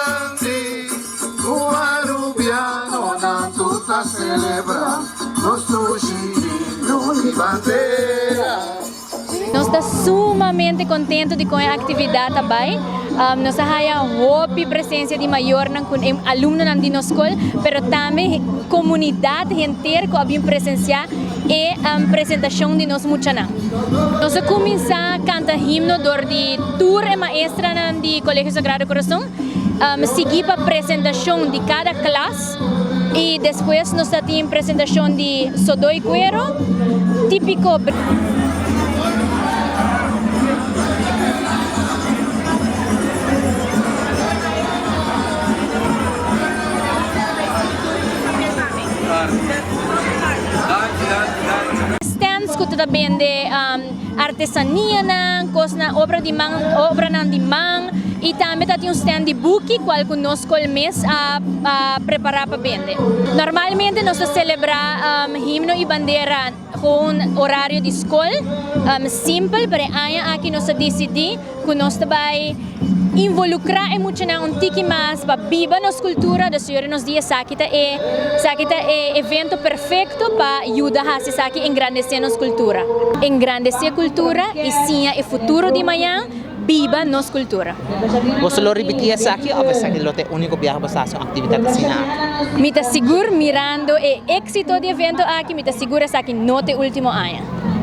grandi, cubano piano na tutta celebra, nostro civino di bandera. Nós está sumamente contente de com a atividade também. Nós haya hopi presença de maior ng aluno ng dinoskol, pero também comunidade inteira que habia presenciar e apresentação de nós muito não. Nós começar a cantar himno dor de tour e maestra ng de Colégio Sagrado Coração, seguir para apresentação de cada classe e depois nós temos apresentação de Sodoi Cuero, típico. Stands ko também de artesania na na obra ng dimang e também tem stand de buki qual conosco o mês a preparar para vender. Normalmente nós celebrar himno e bandeira com horário de escola simple, pero aqui nós decidimos que nós vai involucrar muito na tiki mais para viva nossa cultura da senhora nos dias sakita é evento perfeito para ajudar a se engrandecer nossa cultura, engrandecer a cultura e sim o futuro de amanhã viva nossa cultura. Você lo ripetia sa aqui ou você lote único viaje para sa atividade assim? Me tá seguro mirando o êxito do evento aqui, me tá segura sa aqui no te último ano.